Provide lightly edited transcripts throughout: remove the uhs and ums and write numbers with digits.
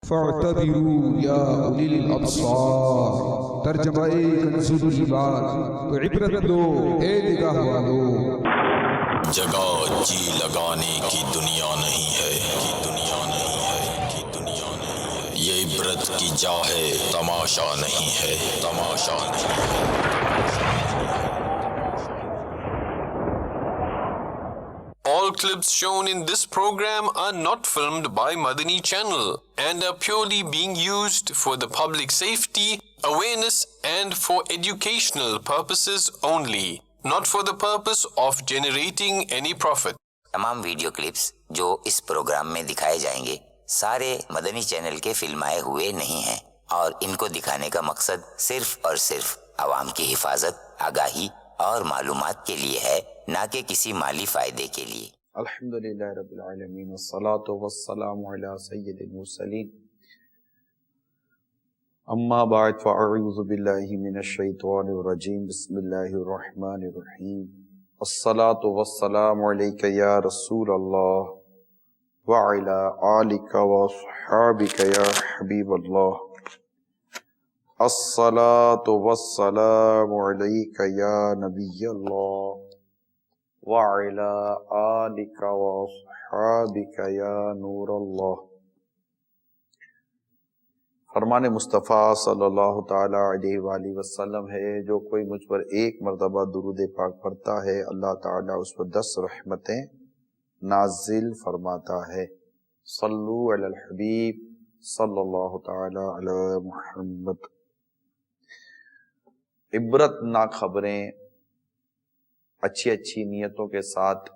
فاعتبروا یا اولی الابصار، ترجمہ کنز العباد، تو عبرت لو اے نگاہ والو۔ جگہ جی لگانے کی دنیا نہیں ہے، کی دنیا نہیں ہے، کی دنیا نہیں ہے۔ یہ عبرت کی جا ہے، تماشا نہیں ہے، تماشا نہیں ہے۔ All clips shown in this program are not filmed by Madani Channel and are purely being used for the public safety, awareness and for educational purposes only, not for the purpose of generating any profit. تمام video clips جو اس programme میں دکھائے جائیں گے سارے مدنی channel کے فلمائے ہوئے نہیں ہیں اور ان کو دکھانے کا مقصد صرف اور صرف عوام کی حفاظت، آگاہی اور معلومات کے لیے ہے، نہ کہ کسی مالی فائدے کے لیے۔ الحمدللہ رب العالمین والصلاة والسلام علی سید المرسلین، اما بعد فاعوذ باللہ من الشیطان الرجیم، بسم اللہ الرحمن الرحیم۔ الصلاة والسلام علیک یا رسول اللہ وعلی آلک واصحابک یا حبیب اللہ۔ الصلاة والسلام علیک یا نبی اللہ وعلی آلک واصحابک یا نور اللہ۔ فرمان مصطفیٰ صلی اللہ تعالی علیہ وآلہ وسلم ہے، جو کوئی مجھ پر ایک مرتبہ درود پاک پڑھتا ہے اللہ تعالیٰ اس پر 10 رحمتیں نازل فرماتا ہے۔ صلو علی الحبیب صلی اللہ تعالی علی محمد۔ عبرت ناک خبریں اچھی اچھی نیتوں کے ساتھ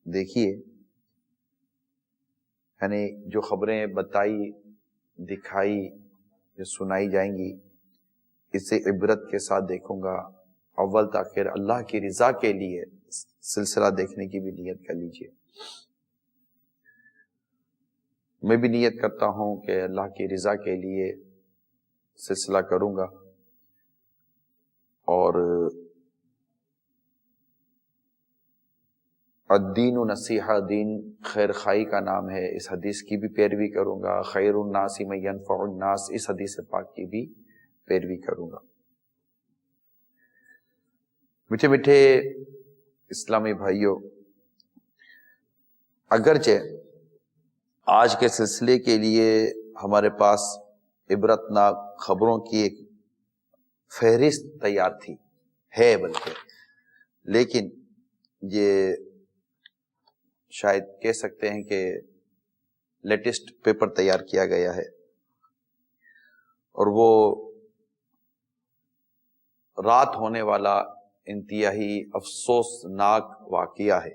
دیکھیے، یعنی جو خبریں بتائی دکھائی جو سنائی جائیں گی اسے عبرت کے ساتھ دیکھوں گا، اول تاخیر اللہ کی رضا کے لیے سلسلہ دیکھنے کی بھی نیت کر لیجئے۔ میں بھی نیت کرتا ہوں کہ اللہ کی رضا کے لیے سلسلہ کروں گا، اور الدین و نصیحہ، دین خیر خائی کا نام ہے، اس حدیث کی بھی پیروی کروں گا۔ خیر الناس من ینفع الناس، اس حدیث پاک کی بھی پیروی کروں گا۔ میٹھے میٹھے اسلامی بھائیوں، اگرچہ آج کے سلسلے کے لیے ہمارے پاس عبرتناک خبروں کی ایک فہرست تیار تھی ہے، بلکہ لیکن یہ شاید کہہ سکتے ہیں کہ لیٹسٹ پیپر تیار کیا گیا ہے، اور وہ رات ہونے والا انتہائی افسوسناک واقعہ ہے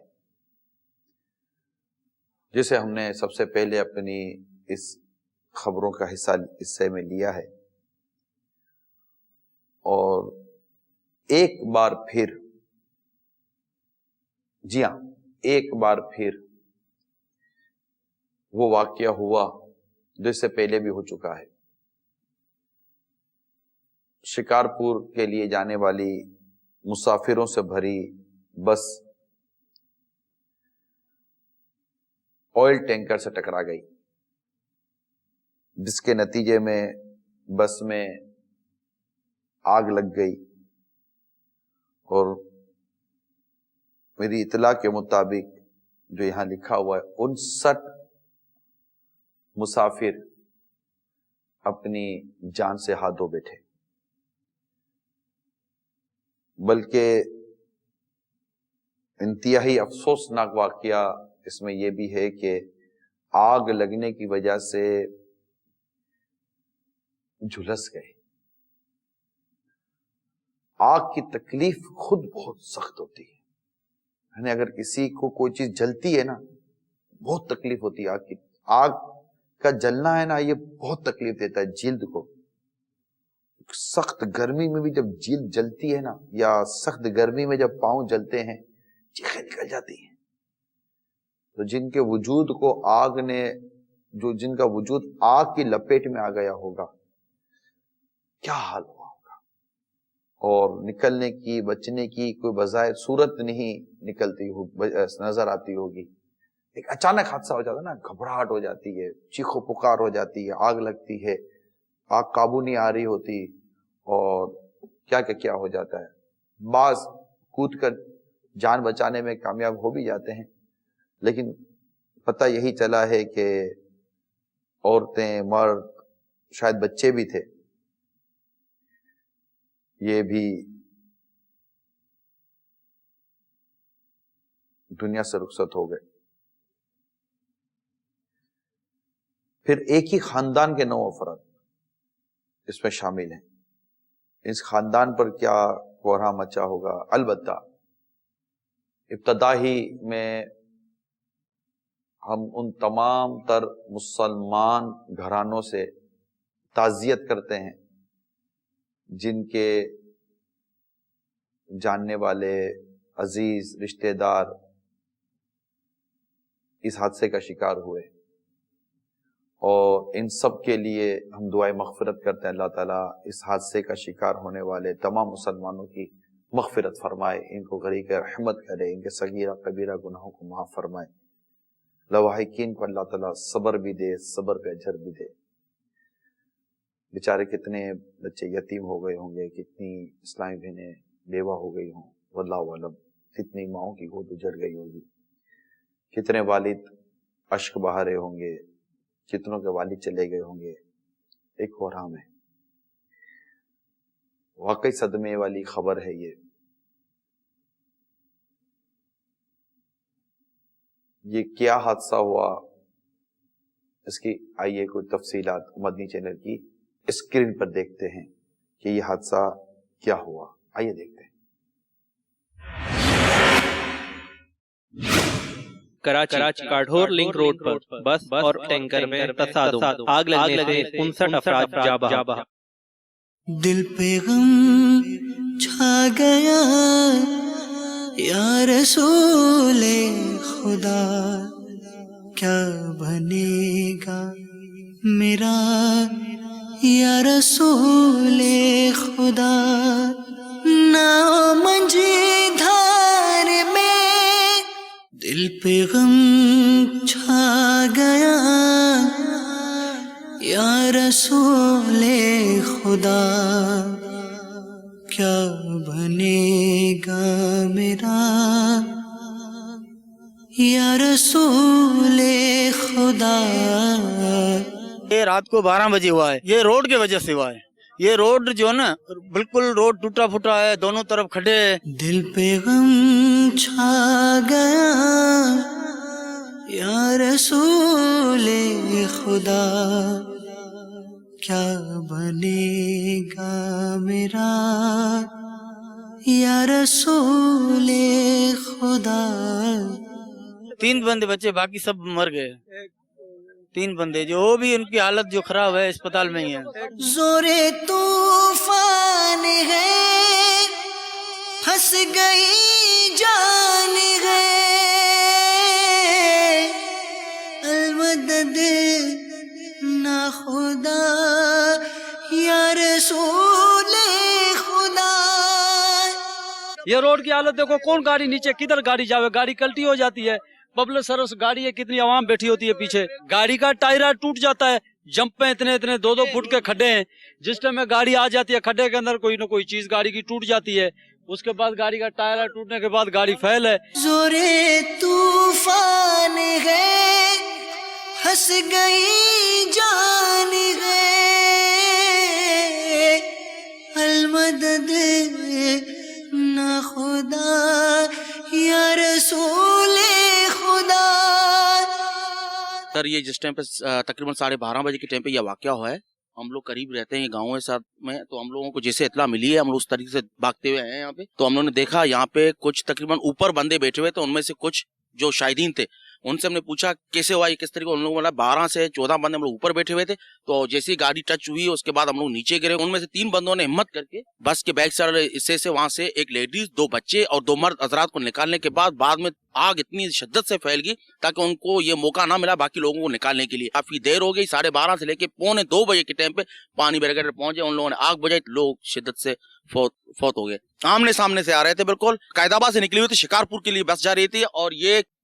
جسے ہم نے سب سے پہلے اپنی اس خبروں کا حصے میں لیا ہے، اور ایک بار پھر، جی ہاں، ایک بار پھر وہ واقعہ ہوا جو اس سے پہلے بھی ہو چکا ہے۔ شکارپور کے لیے جانے والی مسافروں سے بھری بس آئل ٹینکر سے ٹکرا گئی، جس کے نتیجے میں بس میں آگ لگ گئی، اور میری اطلاع کے مطابق جو یہاں لکھا ہوا ہے 59 مسافر اپنی جان سے ہاتھ دھو بیٹھے۔ بلکہ انتہائی افسوسناک واقعہ اس میں یہ بھی ہے کہ آگ لگنے کی وجہ سے جھلس گئے۔ آگ کی تکلیف خود بہت سخت ہوتی ہے، یعنی اگر کسی کو کوئی چیز جلتی ہے نا، بہت تکلیف ہوتی ہے۔ آگ کی، آگ کا جلنا ہے نا، یہ بہت تکلیف دیتا ہے جلد کو۔ سخت گرمی میں بھی جب جلد جلتی ہے نا، یا سخت گرمی میں جب پاؤں جلتے ہیں، چیخیں نکل جاتی ہیں۔ تو جن کے وجود کو آگ نے، جن کا وجود آگ کی لپیٹ میں آ گیا ہوگا، کیا حال ہوا ہوگا، اور نکلنے کی، بچنے کی کوئی بظاہر صورت نہیں نکلتی نظر آتی ہوگی۔ ایک اچانک حادثہ ہو جاتا ہے نا، گھبراہٹ ہو جاتی ہے، چیخو پکار ہو جاتی ہے، آگ لگتی ہے، آگ قابو نہیں آ رہی ہوتی، اور کیا ہو جاتا ہے۔ بعض کود کر جان بچانے میں کامیاب ہو بھی جاتے ہیں، لیکن پتہ یہی چلا ہے کہ عورتیں، مرد، شاید بچے بھی تھے، یہ بھی دنیا سے رخصت ہو گئے۔ پھر ایک ہی خاندان کے 9 افراد اس میں شامل ہیں۔ اس خاندان پر کیا کوہرام مچا ہوگا۔ البتہ ابتدا ہی میں ہم ان تمام تر مسلمان گھرانوں سے تعزیت کرتے ہیں جن کے جاننے والے، عزیز، رشتہ دار اس حادثے کا شکار ہوئے، اور ان سب کے لیے ہم دعائے مغفرت کرتے ہیں۔ اللہ تعالیٰ اس حادثے کا شکار ہونے والے تمام مسلمانوں کی مغفرت فرمائے، ان کو غریق رحمت کرے، ان کے صغیرہ کبیرہ گناہوں کو معاف فرمائے۔ لواحقین کو اللہ تعالیٰ صبر بھی دے، صبر پہ اجر بھی دے۔ بیچارے کتنے بچے یتیم ہو گئے ہوں گے، کتنی اسلامی بہنیں بیوہ ہو گئی ہوں، واللہ اعلم، کتنی ماؤں کی گود اجڑ گئی ہوگی، کتنے والد اشک بہا رہے ہوں گے، کتنوں کے والد چلے گئے ہوں گے۔ ایک کوہرام ہے، واقعی صدمے والی خبر ہے یہ کیا حادثہ ہوا، اس کی آئیے کوئی تفصیلات مدنی چینل کی اسکرین پر دیکھتے ہیں کہ یہ حادثہ کیا ہوا۔ آئیے دیکھتے ہیں۔ کراچی کاٹھور لنک روڈ پر بس اور ٹینکر میں تصادم، آگ لگنے سے 59 افراد جاں بحق۔ دل پہ غم چھا گیا یا رسول خدا، کیا بنے گا میرا یا رسول خدا، نام منجھی دھار میں دل پہ غم چھا گیا یا رسول خدا، کیا بنے گا میرا یا رسول خدا۔ یہ رات کو 12 بجے ہوا ہے، یہ روڈ کی وجہ سے ہوا ہے۔ یہ روڈ جو ہے نا بالکل روڈ ٹوٹا پھوٹا ہے، دونوں طرف کھڈے ہیں۔ دل پہ غم چھا گیا یا رسول خدا، کیا بنے گا میرا یا رسول خدا۔ 3 بندے بچے، باقی سب مر گئے۔ 3 بندے جو بھی ان کی حالت جو خراب ہے، اسپتال میں ہی ہے۔ زور طوفان ہے، پھنس گئی جان ہے، المدد نہ خدا یا رسول خدا۔ یہ روڈ کی حالت دیکھو، کون گاڑی نیچے کدھر گاڑی جاوے، گاڑی کلٹی ہو جاتی ہے۔ پبلک سروس گاڑی ہے، کتنی عوام بیٹھی ہوتی ہے پیچھے، گاڑی کا ٹائر ٹوٹ جاتا ہے، جمپ پہ اتنے 2 فٹ کے کھڈے ہیں، جس ٹائم میں گاڑی آ جاتی ہے کھڈے کے اندر کوئی نہ کوئی چیز گاڑی کی ٹوٹ جاتی ہے، اس کے بعد گاڑی کا ٹائر ٹوٹنے کے بعد گاڑی فیل ہے۔ زور طوفان ہے، پھنس گئی جان ہے، المدد نہ خدا یا رسول خدا۔ سر یہ جس ٹائم پہ تقریباً 12:30 بجے کے ٹائم پہ یہ واقعہ ہوا ہے، ہم لوگ قریب رہتے ہیں گاؤں کے ساتھ میں، تو ہم لوگوں کو جیسے اطلاع ملی ہے ہم لوگ اس طریقے سے بھاگتے ہوئے ہیں یہاں پہ، تو ہم لوگوں نے دیکھا یہاں پہ کچھ تقریباً اوپر بندے بیٹھے ہوئے، تو ان میں سے کچھ جو شاہدین تھے ان سے ہم نے پوچھا کیسے ہوا یہ کس طریقے، ان لوگوں نے 12 سے 14 بندے ہم لوگ اوپر بیٹھے ہوئے تھے، تو جیسے ہی گاڑی ٹچ ہوئی اس کے بعد ہم لوگ نیچے گرے، ان میں سے 3 بندوں نے ہمت کر کے بس کے بیک سائڈ حصے سے وہاں سے ایک لیڈیز، 2 بچے اور 2 مرد حضرات کو نکالنے کے بعد میں آگ اتنی شدت سے پھیل گئی تاکہ ان کو یہ موقع نہ ملا باقی لوگوں کو نکالنے کے لیے۔ کافی دیر ہو گئی، 12:30 سے لے کے 1:45 بجے کے ٹائم پہ پانی بریگیڈ پہنچے، ان لوگوں نے آگ بجائی، لوگ شدت سے فوت ہو گئے۔ آمنے سامنے سے آ رہے تھے، بالکل قائد آباد سے نکلی ہوئی تھی، شکارپور کے لیے بس جا رہی تھی، اور یہ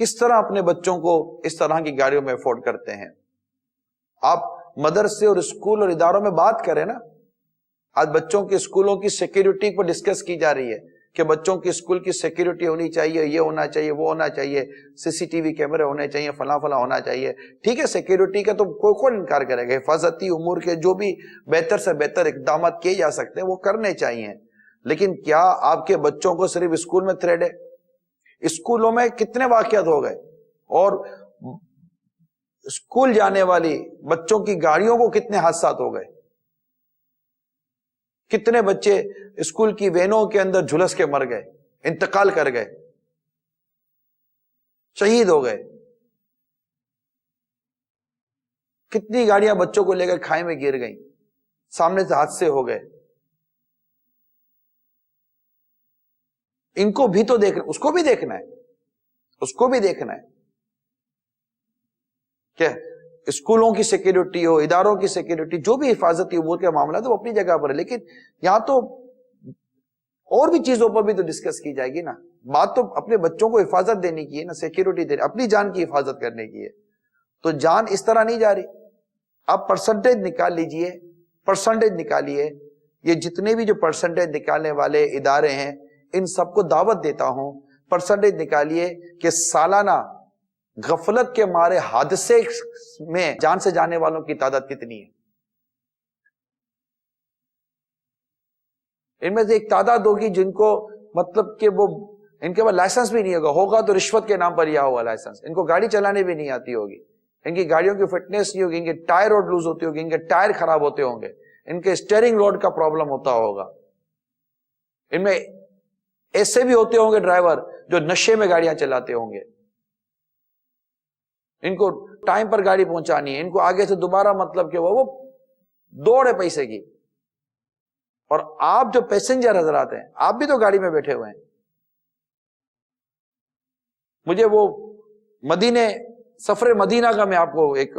کس طرح اپنے بچوں کو اس طرح کی گاڑیوں میں افورڈ کرتے ہیں؟ آپ مدرسے اور اسکول اور اداروں میں بات کریں نا. آج بچوں کے اسکولوں کی سیکیورٹی پر ڈسکس کی جا رہی ہے کہ بچوں کی اسکول کی سیکیورٹی ہونی چاہیے, یہ ہونا چاہیے, وہ ہونا چاہیے, CCTV کیمرے ہونے چاہیے, فلاں فلاں ہونا چاہیے. ٹھیک ہے, سیکیورٹی کا تو کوئی انکار کرے گا. حفاظتی امور کے جو بھی بہتر سے بہتر اقدامات کیے جا سکتے ہیں وہ کرنے چاہیے. لیکن کیا آپ کے بچوں کو صرف اسکول میں تھریڈ ہے؟ اسکولوں میں کتنے واقعات ہو گئے, اور اسکول جانے والی بچوں کی گاڑیوں کو کتنے حادثات ہو گئے. کتنے بچے اسکول کی وینوں کے اندر جھلس کے مر گئے, انتقال کر گئے, شہید ہو گئے. کتنی گاڑیاں بچوں کو لے کر کھائے میں گر گئیں, سامنے سے حادثے ہو گئے. ان کو بھی تو دیکھنا, اس کو بھی دیکھنا ہے, اس کو بھی دیکھنا ہے کہ اسکولوں کی سیکیورٹی ہو, اداروں کی سیکیورٹی, جو بھی حفاظتی امور کے معاملات وہ اپنی جگہ پر ہے. لیکن یہاں تو اور بھی چیزوں پر بھی تو ڈسکس کی جائے گی نا. بات تو اپنے بچوں کو حفاظت دینے کی ہے نا, سیکیورٹی دینی, اپنی جان کی حفاظت کرنے کی ہے. تو جان اس طرح نہیں جا رہی. آپ پرسنٹیج نکال لیجئے, پرسنٹیج نکالیے. یہ جتنے بھی جو پرسنٹیج نکالنے والے ادارے ہیں ان سب کو دعوت دیتا ہوں, پرسنٹیج نکالیے کہ سالانہ غفلت کے مارے حادثے میں جان سے جانے والوں کی تعداد کتنی ہے. ان میں سے ایک تعداد ہوگی جن کو مطلب کہ وہ ان کے پاس لائسنس بھی نہیں ہوگا تو رشوت کے نام پر لیا ہوا لائسنس, ان کو گاڑی چلانے بھی نہیں آتی ہوگی, ان کی گاڑیوں کی فٹنس نہیں ہوگی, ان کے ٹائر روڈ لوز ہوتی ہوگی, ان کے ٹائر خراب ہوتے ہوں گے, ان کے اسٹیئرنگ روڈ کا پرابلم ہوتا ہوگا. ان میں ایسے بھی ہوتے ہوں گے ڈرائیور جو نشے میں گاڑیاں چلاتے ہوں گے. ان کو ٹائم پر گاڑی پہنچانی ہے, ان کو آگے سے دوبارہ مطلب کہ وہ دوڑ ہے پیسے کی. اور آپ جو پیسنجر حضرات ہیں, آپ بھی تو گاڑی میں بیٹھے ہوئے ہیں. مجھے وہ سفر مدینہ کا میں آپ کو ایک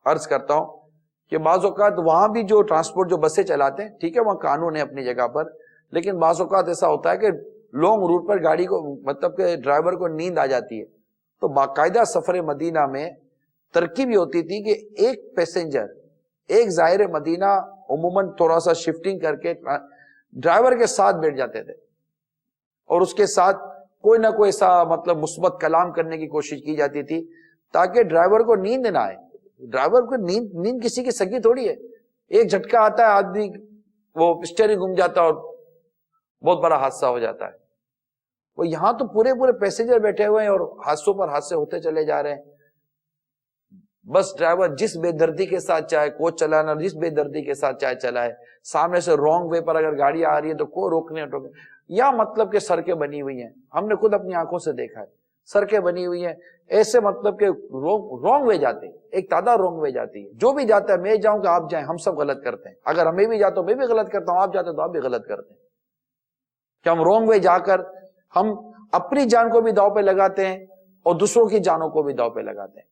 عرض کرتا ہوں کہ بعض اوقات وہاں بھی جو ٹرانسپورٹ جو بسیں چلاتے ہیں, ٹھیک ہے وہاں قانون ہے اپنی جگہ پر, لیکن بعض اوقات ایسا ہوتا ہے کہ لانگ روٹ پر گاڑی کو مطلب کہ ڈرائیور کو نیند آ جاتی ہے. تو باقاعدہ سفر مدینہ میں ترکیب یہ ہوتی تھی کہ ایک پیسنجر, ایک ظاہر مدینہ عموماً تھوڑا سا شفٹنگ کر کے ڈرائیور کے ساتھ بیٹھ جاتے تھے, اور اس کے ساتھ کوئی نہ کوئی ایسا مطلب مثبت کلام کرنے کی کوشش کی جاتی تھی تاکہ ڈرائیور کو نیند نہ آئے. ڈرائیور کو نیند کسی کی سکی تھوڑی ہے. ایک جھٹکا آتا ہے, آدمی وہ اسٹیئرنگ گھوم جاتا ہے اور بہت بڑا حادثہ ہو جاتا ہے. وہ یہاں تو پورے پیسنجر بیٹھے ہوئے ہیں اور حادثوں پر حادثے ہوتے چلے جا رہے ہیں. بس ڈرائیور جس بے دردی کے ساتھ چاہے کوچ چلانا, جس بے دردی کے ساتھ چاہے چلائے, سامنے سے رانگ وے پر اگر گاڑی آ رہی ہے تو کوئی روکنے ٹوکنے, یا مطلب کہ سڑکیں بنی ہوئی ہیں, ہم نے خود اپنی آنکھوں سے دیکھا ہے, سڑکیں بنی ہوئی ہیں ایسے مطلب کہ رانگ وے جاتے ہیں, ایک تعداد رانگ وے جاتی ہے. جو بھی جاتا ہے, میں جاؤں کہ آپ جائیں, ہم سب غلط کرتے ہیں. اگر ہمیں بھی جاتا ہوں میں بھی غلط کرتا ہوں, آپ جاتے تو آپ بھی غلط کرتے ہیں, کہ ہم رانگ وے جا کر ہم اپنی جان کو بھی داؤ پہ لگاتے ہیں اور دوسروں کی جانوں کو بھی داؤ پہ لگاتے ہیں,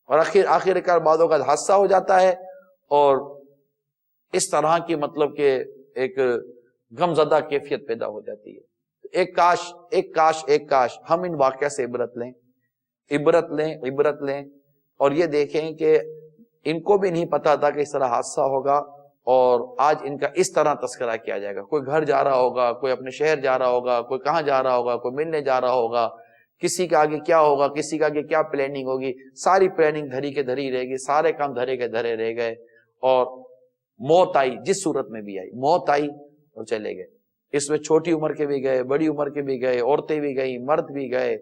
اور آخر کار بعدوں کا حادثہ ہو جاتا ہے. اور اس طرح کی مطلب کہ ایک غمزدہ کیفیت پیدا ہو جاتی ہے. ایک کاش ہم ان واقعہ سے عبرت لیں اور یہ دیکھیں کہ ان کو بھی نہیں پتا تھا کہ اس طرح حادثہ ہوگا, اور آج ان کا اس طرح تذکرہ کیا جائے گا. کوئی گھر جا رہا ہوگا, کوئی اپنے شہر جا رہا ہوگا, کوئی کہاں جا رہا ہوگا, کوئی ملنے جا رہا ہوگا, کسی کا آگے کیا ہوگا, کسی کا آگے کیا پلاننگ ہوگی, ساری پلاننگ دھری کے دھری رہے گی, سارے کام دھرے کے دھرے رہ گئے, اور موت آئی, جس صورت میں بھی آئی موت آئی اور چلے گئے. اس میں چھوٹی عمر کے بھی گئے, بڑی عمر کے بھی گئے, عورتیں بھی گئی, مرد بھی گئے,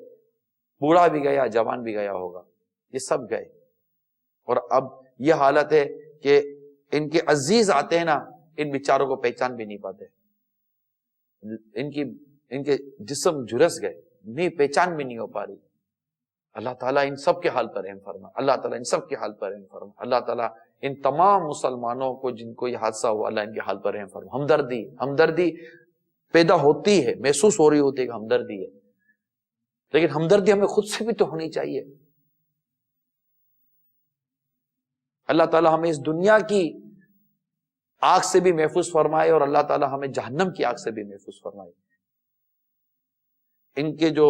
بوڑھا بھی گیا, جوان بھی گیا ہوگا, یہ سب گئے. اور اب یہ حالت ہے کہ ان کے عزیز آتے ہیں نا, ان بیچاروں کو پہچان بھی نہیں پاتے, ان کے جسم جھلس گئے, نہیں پہچان بھی نہیں ہو پا رہی. اللہ تعالیٰ ان سب کے حال پر رحم فرما, اللہ تعالیٰ ان سب کے حال پر رحم فرما, اللہ تعالیٰ ان تمام مسلمانوں کو جن کو یہ حادثہ ہوا, اللہ ان کے حال پر رحم فرما. ہمدردی پیدا ہوتی ہے, محسوس ہو رہی ہوتی ہے کہ ہمدردی ہے, لیکن ہمدردی ہمیں خود سے بھی تو ہونی چاہیے. اللہ تعالیٰ ہمیں اس دنیا کی آگ سے بھی محفوظ فرمائے, اور اللہ تعالیٰ ہمیں جہنم کی آگ سے بھی محفوظ فرمائے. ان کے جو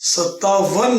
57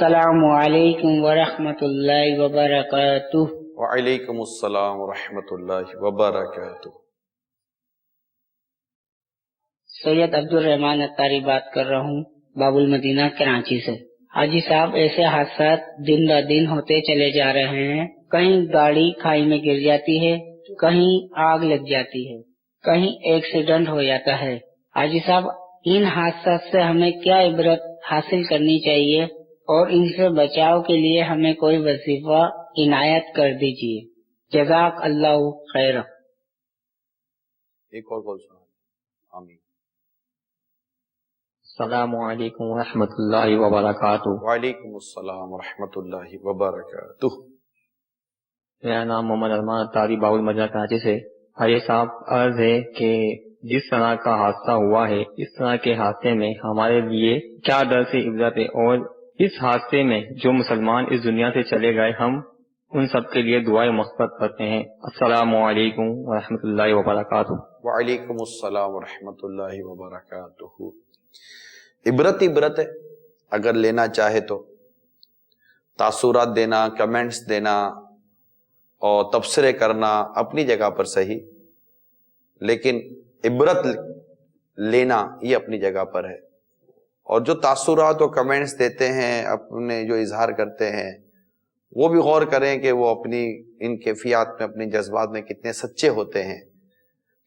السلام علیکم ورحمۃ اللہ وبرکاتہ. وعلیکم السلام ورحمۃ اللہ وبرکاتہ. سید عبد الرحمان اتاری بات کر رہا ہوں باب المدینہ کراچی سے. حاجی صاحب ایسے حادثات دن بہ دن ہوتے چلے جا رہے ہیں. کہیں گاڑی کھائی میں گر جاتی ہے, کہیں آگ لگ جاتی ہے, کہیں ایکسیڈنٹ ہو جاتا ہے. حاجی صاحب ان حادثات سے ہمیں کیا عبرت حاصل کرنی چاہیے اور ان سے بچاؤ کے لیے ہمیں کوئی وظیفہ عنایت کر دیجیے. جزاک اللہ خیر. ایک اور کال سنا. آمین. السلام علیکم ورحمۃ اللہ وبرکاتہ. وعلیکم السلام ورحمۃ اللہ وبرکاتہ. میرا نام محمد ارمان اتاری باب المدینہ کراچی سے. حاجی صاحب عرض ہے کہ جس طرح کا حادثہ ہوا ہے اس طرح کے حادثے میں ہمارے لیے کیا درس عبرت ہے, اور اس حادثے میں جو مسلمان اس دنیا سے چلے گئے ہم ان سب کے لیے دعائیں مغفرت کرتے ہیں. السلام علیکم ورحمۃ اللہ وبرکاتہ. وعلیکم السلام ورحمۃ اللہ وبرکاتہ. عبرت ہے, اگر لینا چاہے تو تاثرات دینا, کمنٹس دینا اور تبصرے کرنا اپنی جگہ پر صحیح, لیکن عبرت لینا یہ اپنی جگہ پر ہے. اور جو تاثرات اور کمنٹس دیتے ہیں, اپنے جو اظہار کرتے ہیں, وہ بھی غور کریں کہ وہ اپنی ان کیفیات میں, اپنی جذبات میں کتنے سچے ہوتے ہیں,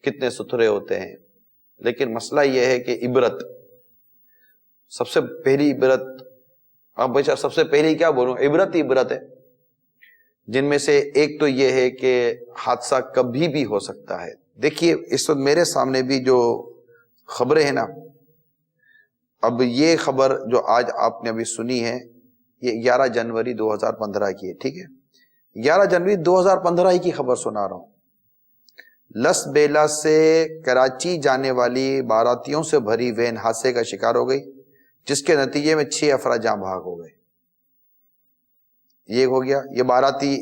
کتنے ستھرے ہوتے ہیں. لیکن مسئلہ یہ ہے کہ عبرت, سب سے پہلی عبرت, اب بھائی سب سے پہلی کیا بولوں, عبرت ہی عبرت ہے, جن میں سے ایک تو یہ ہے کہ حادثہ کبھی بھی ہو سکتا ہے. دیکھیے اس وقت میرے سامنے بھی جو خبریں ہیں نا, اب یہ خبر جو آج آپ نے ابھی سنی ہے یہ 11 جنوری 2015 کی ہے, ٹھیک ہے, 11 جنوری 2015 ہی کی خبر سنا رہا ہوں. لس بیلا سے کراچی جانے والی باراتیوں سے بھری وین حادثے کا شکار ہو گئی, جس کے نتیجے میں 6 افراد جاں بحق ہو گئے. یہ ہو گیا. یہ باراتی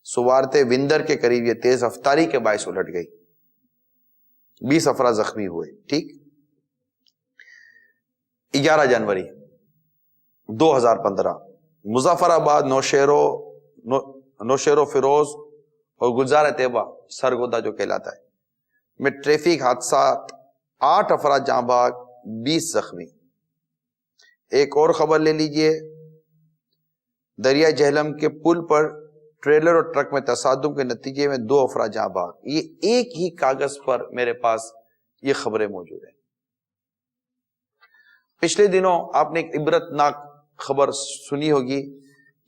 سوارتے وندر کے قریب یہ تیز رفتاری کے باعث الٹ گئی, 20 افراد زخمی ہوئے. ٹھیک, 11 جنوری 2015 مظفر آباد نوشیرو فیروز اور گلزار طیبہ سرگودا جو کہلاتا ہے میں ٹریفک حادثات 8 افراد جاں بحق 20 زخمی. ایک اور خبر لے لیجئے, دریا جہلم کے پل پر ٹریلر اور ٹرک میں تصادم کے نتیجے میں 2 افراد جاں بحق. یہ ایک ہی کاغذ پر میرے پاس یہ خبریں موجود ہیں. پچھلے دنوں آپ نے ایک عبرتناک خبر سنی ہوگی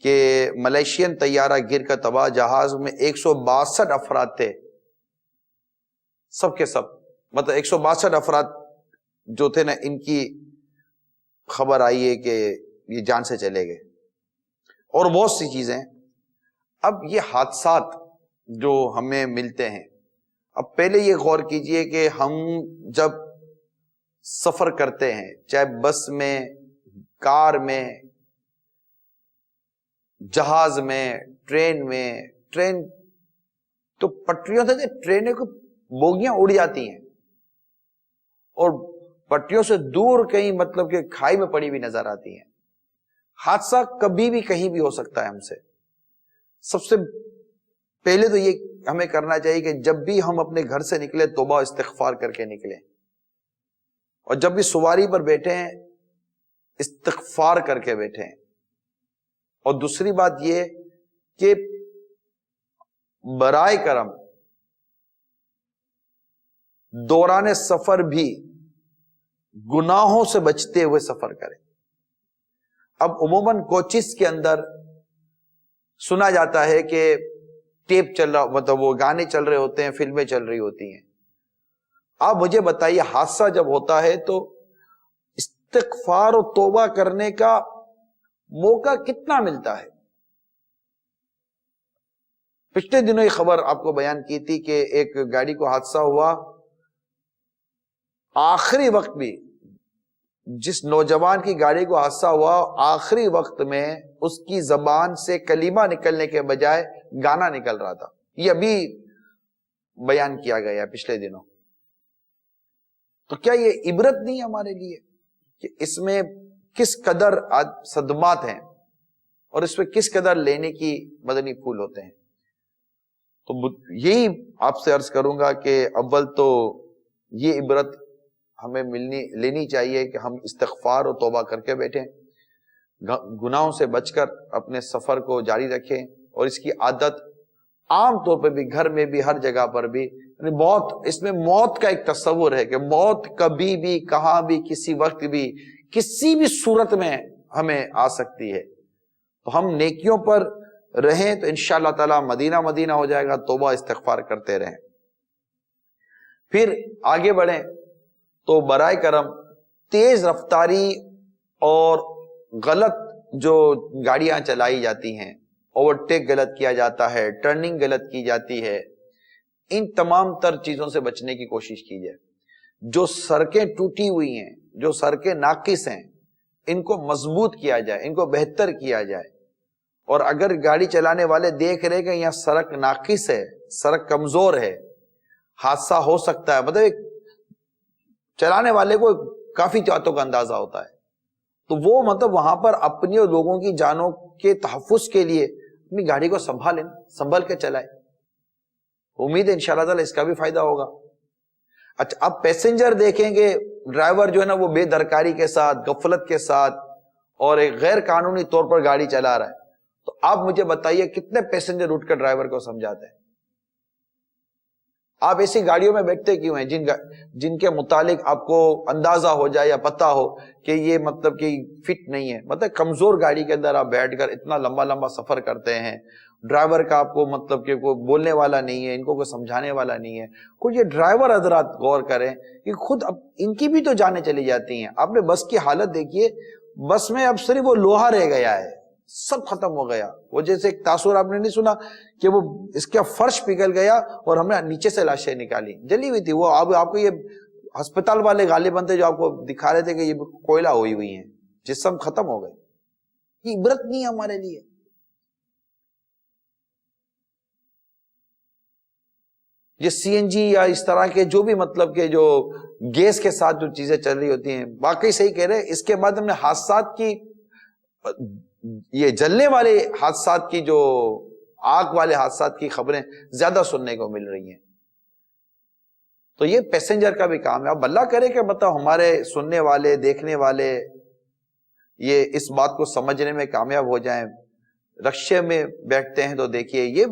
کہ ملیشین طیارہ گر کر تباہ, جہاز میں 162 افراد تھے, سب کے سب, مطلب 162 افراد جو تھے نا, ان کی خبر آئی ہے کہ یہ جان سے چلے گئے, اور بہت سی چیزیں. اب یہ حادثات جو ہمیں ملتے ہیں, اب پہلے یہ غور کیجئے کہ ہم جب سفر کرتے ہیں, چاہے بس میں, کار میں, جہاز میں, ٹرین تو پٹریوں سے ٹرینیں کو بوگیاں اڑ جاتی ہیں اور پٹریوں سے دور کہیں مطلب کہ کھائی میں پڑی ہوئی نظر آتی ہیں. حادثہ کبھی بھی کہیں بھی ہو سکتا ہے ہم سے. سب سے پہلے تو یہ ہمیں کرنا چاہیے کہ جب بھی ہم اپنے گھر سے نکلے توبہ استغفار کر کے نکلیں, اور جب بھی سواری پر بیٹھے ہیں استغفار کر کے بیٹھے ہیں. اور دوسری بات یہ کہ برائے کرم دوران سفر بھی گناہوں سے بچتے ہوئے سفر کریں. اب عموماً کوچز کے اندر سنا جاتا ہے کہ ٹیپ چل رہا, مطلب وہ گانے چل رہے ہوتے ہیں, فلمیں چل رہی ہوتی ہیں. آپ مجھے بتائیے حادثہ جب ہوتا ہے تو استغفار و توبہ کرنے کا موقع کتنا ملتا ہے. پچھلے دنوں یہ خبر آپ کو بیان کی تھی کہ ایک گاڑی کو حادثہ ہوا, آخری وقت بھی جس نوجوان کی گاڑی کو حادثہ ہوا آخری وقت میں اس کی زبان سے کلمہ نکلنے کے بجائے گانا نکل رہا تھا. یہ ابھی بیان کیا گیا پچھلے دنوں. تو کیا یہ عبرت نہیں ہمارے لیے کہ اس میں کس قدر صدمات ہیں, اور اس پہ کس قدر لینے کی مدنی پھول ہوتے ہیں. تو یہی آپ سے عرض کروں گا کہ اول تو یہ عبرت ہمیں لینی چاہیے کہ ہم استغفار اور توبہ کر کے بیٹھیں, گناہوں سے بچ کر اپنے سفر کو جاری رکھیں, اور اس کی عادت عام طور پہ بھی, گھر میں بھی, ہر جگہ پر بھی, بہت اس میں موت کا ایک تصور ہے کہ موت کبھی بھی, کہاں بھی, کسی وقت بھی, کسی بھی صورت میں ہمیں آ سکتی ہے. تو ہم نیکیوں پر رہیں تو انشاءاللہ تعالی مدینہ مدینہ ہو جائے گا. توبہ استغفار کرتے رہیں. پھر آگے بڑھیں تو برائے کرم تیز رفتاری اور غلط جو گاڑیاں چلائی جاتی ہیں, اوورٹیک غلط کیا جاتا ہے, ٹرننگ غلط کی جاتی ہے, ان تمام تر چیزوں سے بچنے کی کوشش کی جائے. جو سڑکیں ٹوٹی ہوئی ہیں, جو سڑکیں ناقص ہیں, ان کو مضبوط کیا جائے, ان کو بہتر کیا جائے. اور اگر گاڑی چلانے والے دیکھ رہے کہ یہاں سڑک ناقص ہے, سڑک کمزور ہے, حادثہ ہو سکتا ہے, مطلب چلانے والے کو کافی باتوں کا اندازہ ہوتا ہے, تو وہ مطلب وہاں پر اپنی اور لوگوں کی جانوں کے تحفظ کے لیے اپنی گاڑی کو سنبھل کے چلائے. امید ہے انشاءاللہ تعالی اس کا بھی فائدہ ہوگا. اچھا, اب پیسنجر دیکھیں گے ڈرائیور جو ہے نا وہ بے درکاری کے ساتھ, غفلت کے ساتھ اور ایک غیر قانونی طور پر گاڑی چلا رہا ہے, تو آپ مجھے بتائیے کتنے پیسنجر اٹھ کر ڈرائیور کو سمجھاتے ہیں؟ آپ ایسی گاڑیوں میں بیٹھتے کیوں ہیں جن کے متعلق آپ کو اندازہ ہو جائے یا پتا ہو کہ یہ مطلب کہ فٹ نہیں ہے, مطلب کمزور گاڑی کے اندر آپ بیٹھ کر اتنا لمبا لمبا سفر کرتے ہیں, ڈرائیور کا آپ کو مطلب کہ کوئی بولنے والا نہیں ہے, ان کو کوئی سمجھانے والا نہیں ہے. کچھ یہ ڈرائیور حضرات غور کریں کہ خود اب ان کی بھی تو جانیں چلی جاتی ہیں. آپ نے بس کی حالت دیکھیے, بس میں اب صرف وہ لوہا رہ گیا ہے, سب ختم ہو گیا. وہ جیسے ایک تاثر آپ نے نہیں سنا کہ وہ اس کا فرش پگھل گیا اور ہم نے نیچے سے لاشیں نکالی, جلی ہوئی تھی. وہ آپ کو یہ ہسپتال والے غالباً تھے جو آپ کو دکھا رہے تھے کہ یہ کوئلہ ہوئی ہیں, جسم ختم ہو گئے. یہ عبرت نہیں ہے ہمارے لیے. یہ سی این جی یا اس طرح کے جو بھی مطلب کہ جو گیس کے ساتھ جو چیزیں چل رہی ہوتی ہیں, واقعی صحیح کہہ رہے. اس کے بعد ہم نے حادثات کی, یہ جلنے والے حادثات کی, جو آگ والے حادثات کی خبریں زیادہ سننے کو مل رہی ہیں. تو یہ پیسنجر کا بھی کام ہے. اب اللہ کرے کہ مطلب ہمارے سننے والے, دیکھنے والے یہ اس بات کو سمجھنے میں کامیاب ہو جائیں. رکشے میں بیٹھتے ہیں تو دیکھیے یہ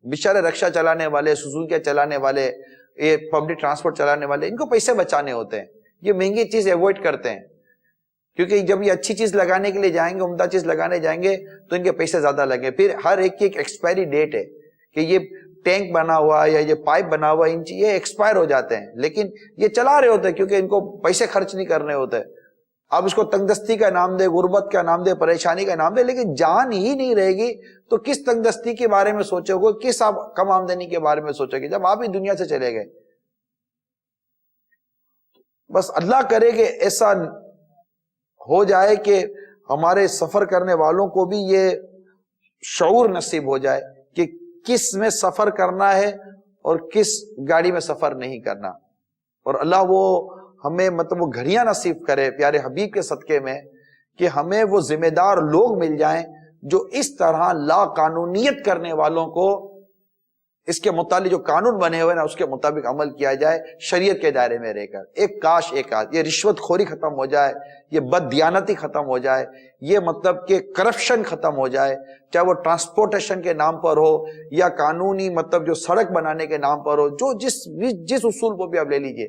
بیچارے رکشہ چلانے والے, سوزوکی چلانے والے, یہ پبلک ٹرانسپورٹ چلانے والے, ان کو پیسے بچانے ہوتے ہیں. یہ مہنگی چیز ایوائڈ کرتے ہیں, کیونکہ جب یہ اچھی چیز لگانے کے لیے جائیں گے, عمدہ چیز لگانے جائیں گے تو ان کے پیسے زیادہ لگیں. پھر ہر ایک کی ایک ایکسپائری ڈیٹ ہے کہ یہ ٹینک بنا ہوا یا یہ پائپ بنا ہوا, یہ ایکسپائر ہو جاتے ہیں, لیکن یہ چلا رہے ہوتے ہیں کیونکہ ان کو پیسے خرچ نہیں کرنے ہوتے. اب اس کو تنگدستی کا نام دے, غربت کا نام دے, پریشانی کا نام دے, لیکن جان ہی نہیں رہے گی تو کس تنگدستی کے بارے میں سوچو گے, کس آپ کم آمدنی کے بارے میں سوچو گے جب آپ ہی دنیا سے چلے گئے. بس اللہ کرے کہ ایسا ہو جائے کہ ہمارے سفر کرنے والوں کو بھی یہ شعور نصیب ہو جائے کہ کس میں سفر کرنا ہے اور کس گاڑی میں سفر نہیں کرنا. اور اللہ وہ ہمیں مطلب وہ گھڑیاں نصیب کرے پیارے حبیب کے صدقے میں کہ ہمیں وہ ذمہ دار لوگ مل جائیں جو اس طرح لا قانونیت کرنے والوں کو اس کے متعلق جو قانون بنے ہوئے نا اس کے مطابق عمل کیا جائے شریعت کے دائرے میں رہ کر. ایک کاش یہ رشوت خوری ختم ہو جائے, یہ بد دیانتی ختم ہو جائے, یہ مطلب کہ کرپشن ختم ہو جائے, چاہے وہ ٹرانسپورٹیشن کے نام پر ہو یا قانونی مطلب جو سڑک بنانے کے نام پر ہو, جو جس اصول کو بھی آپ لے لیجئے,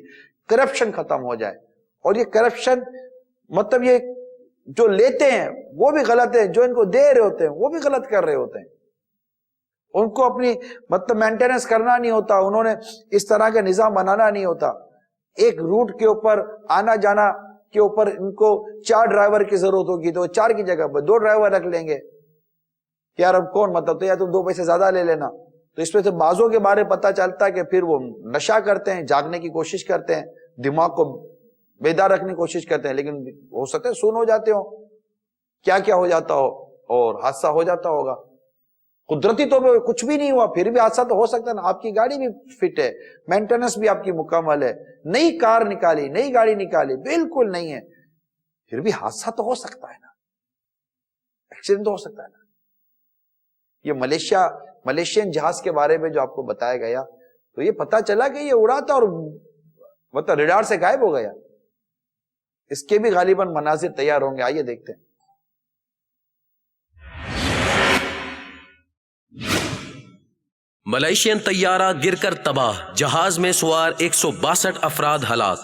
کرپشن ختم ہو جائے. اور یہ کرپشن مطلب یہ جو لیتے ہیں وہ بھی غلط ہے, جو ان کو دے رہے ہوتے ہیں وہ بھی غلط کر رہے ہوتے ہیں. ان کو اپنی مطلب مینٹیننس کرنا نہیں ہوتا, انہوں نے اس طرح کا نظام بنانا نہیں ہوتا. ایک روٹ کے اوپر آنا جانا کے اوپر ان کو 4 ڈرائیور کی ضرورت ہوگی تو 4 کی جگہ پر 2 ڈرائیور رکھ لیں گے. یار اب کون مطلب تو یا تم 2 پیسے زیادہ لے لینا. تو اس میں سے بعضوں کے بارے پتہ چلتا ہے کہ پھر وہ نشہ کرتے ہیں, جاگنے کی کوشش کرتے ہیں, دماغ کو بیدار رکھنے کی کوشش کرتے ہیں, لیکن ہو سکتا ہے سون ہو جاتے ہو, کیا ہو جاتا ہو اور حادثہ ہو جاتا ہوگا. قدرتی طور پہ کچھ بھی نہیں ہوا پھر بھی حادثہ تو ہو سکتا ہے نا. آپ کی گاڑی بھی فٹ ہے, مینٹیننس بھی آپ کی مکمل ہے, نئی کار نکالی, نئی گاڑی نکالی, بالکل نہیں ہے, پھر بھی حادثہ تو ہو سکتا ہے نا. ایکسیڈنٹ ہو سکتا ہے نا. یہ ملیشین جہاز کے بارے میں جو آپ کو بتایا گیا تو یہ پتا چلا کہ یہ اڑا تھا اور مطلب ریڈار سے غائب ہو گیا. اس کے بھی غالباً مناظر تیار ہوں گے, آئیے دیکھتے ہیں. ملیشین طیارہ گر کر تباہ, جہاز میں سوار 162 افراد ہلاک.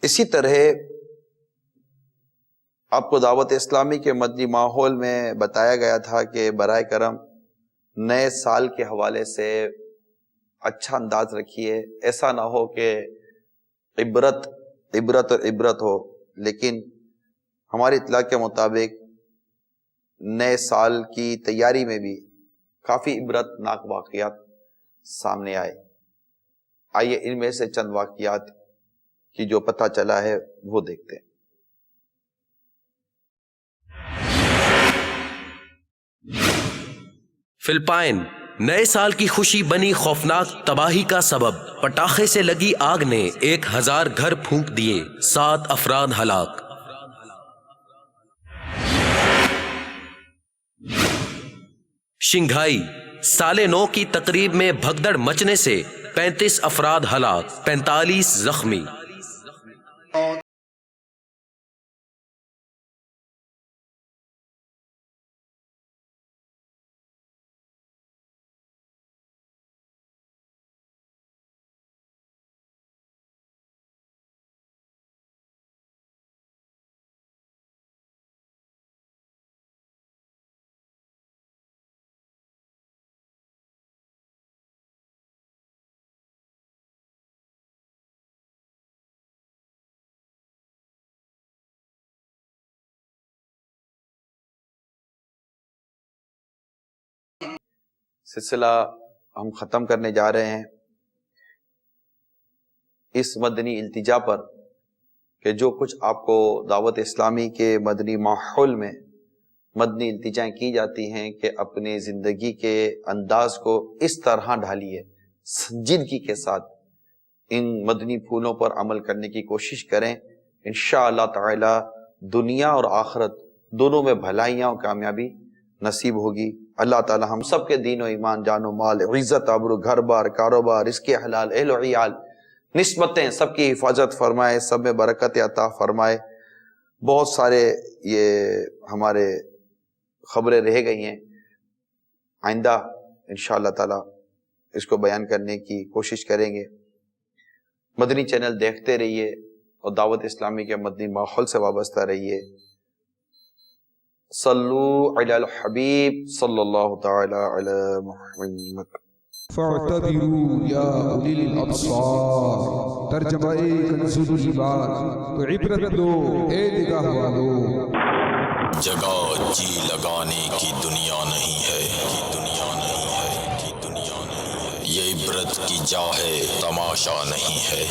اسی طرح آپ کو دعوت اسلامی کے مدنی ماحول میں بتایا گیا تھا کہ برائے کرم نئے سال کے حوالے سے اچھا انداز رکھیے, ایسا نہ ہو کہ عبرت ہو. لیکن ہماری اطلاع کے مطابق نئے سال کی تیاری میں بھی کافی عبرت ناک واقعات سامنے آئے. آئیے ان میں سے چند واقعات کی جو پتہ چلا ہے وہ دیکھتے ہیں. فلپائن, نئے سال کی خوشی بنی خوفناک تباہی کا سبب. پٹاخے سے لگی آگ نے 1000 گھر پھونک دیے, 7 افراد ہلاک. شنگھائی, سال نو کی تقریب میں بھگدڑ مچنے سے 35 افراد ہلاک, 45 زخمی. سلسلہ ہم ختم کرنے جا رہے ہیں اس مدنی التجا پر کہ جو کچھ آپ کو دعوت اسلامی کے مدنی ماحول میں مدنی التجائیں کی جاتی ہیں کہ اپنی زندگی کے انداز کو اس طرح ڈھالیے, سنجیدگی کے ساتھ ان مدنی پھولوں پر عمل کرنے کی کوشش کریں. انشاءاللہ تعالی دنیا اور آخرت دونوں میں بھلائیاں اور کامیابی نصیب ہوگی. اللہ تعالی ہم سب کے دین و ایمان, جان و مال, عزت آبرو, گھر بار, کاروبار, رزق حلال, اہل و عیال, نسبتیں سب کی حفاظت فرمائے, سب میں برکت عطا فرمائے. بہت سارے یہ ہمارے خبریں رہ گئی ہیں, آئندہ انشاءاللہ تعالی اس کو بیان کرنے کی کوشش کریں گے. مدنی چینل دیکھتے رہیے اور دعوت اسلامی کے مدنی ماحول سے وابستہ رہیے. صلو علی الحبیب صلی اللہ تعالی علی محمد. فاعتبروا یا اولی الابصار, ترجمہ کنز العباد, تو عبرت لو اے نگاہ والو. جگہ جی لگانے کی دنیا نہیں ہے, یہ عبرت کی جا ہے, تماشا نہیں ہے.